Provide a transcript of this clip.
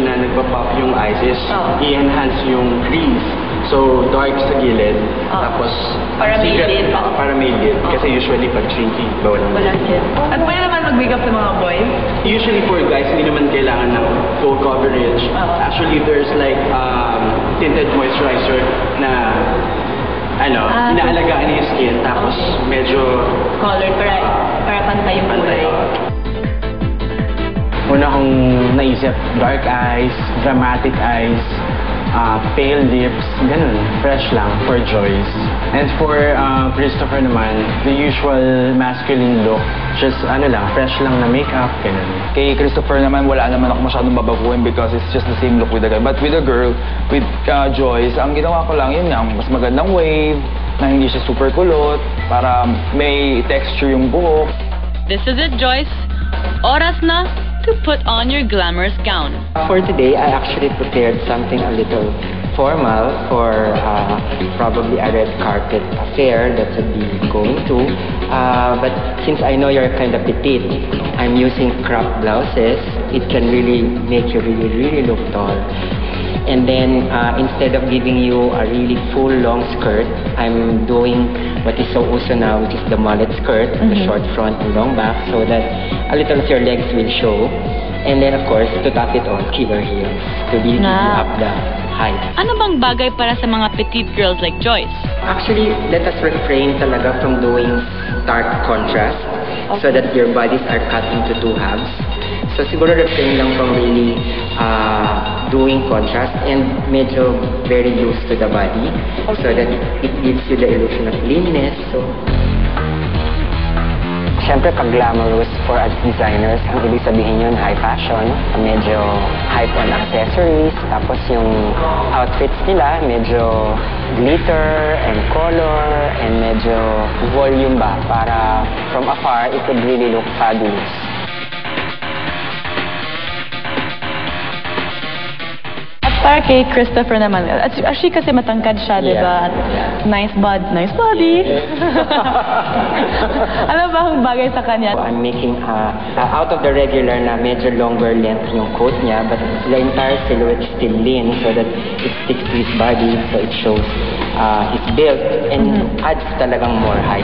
na nagpa-pop yung eyes is i-enhance yung crease. So, dark sa gilid, tapos para may lid. Para may lid. Kasi usually pag shrinky, bawal ang lid. At pwede naman mag-wig up sa mga boys? Usually for guys, hindi naman kailangan ng full coverage. Actually, there's like tinted moisturizer na inaalagaan yung skin, tapos medyo colored para pantay yung kulay. Una kong naisip, dark eyes, dramatic eyes, pale lips, ganun, fresh lang for Joyce. And for Christopher naman, the usual masculine look, just fresh lang na makeup, ganun. Kay Christopher naman, wala naman ako masyadong babaguhin because it's just the same look with the guy. But with the girl, with Joyce, ang ginawa ko lang, yun nga, mas magandang wave, na hindi siya super kulot, para may texture yung buhok. This is it, Joyce. Oras na to put on your glamorous gown. For today, I actually prepared something a little formal for probably a red carpet affair that I'll be going to. But since I know you're kind of petite, I'm using crop blouses. It can really make you really look tall. And then, instead of giving you a really full long skirt, I'm doing what is so uso now, which is the mullet skirt, the short front and long back, so that a little of your legs will show. And then, of course, to top it on, killer heels, to really up the height. Ano bang bagay para sa mga petite girls like Joyce? Actually, let us refrain talaga from doing stark contrast, so that your bodies are cut into two halves. So siguro refrain lang from really doing contrast and medyo very loose to the body, so that it gives you the illusion of leanness. So, siyempre, pag glamorous for designers, ang ibig sabihin yun, high fashion, medyo hype on accessories, tapos yung outfits nila, medyo glitter and color, and medyo volume ba, para from afar, it could really look fabulous. Para kay Christopher naman, actually kasi matangkad siya, di ba? Nice body. Ano ba ang bagay sa kanya? I'm making out of the regular na medyo longer length yung coat niya, but the entire silhouette is still lean so that it sticks to his body, so it shows his build and adds talagang more height.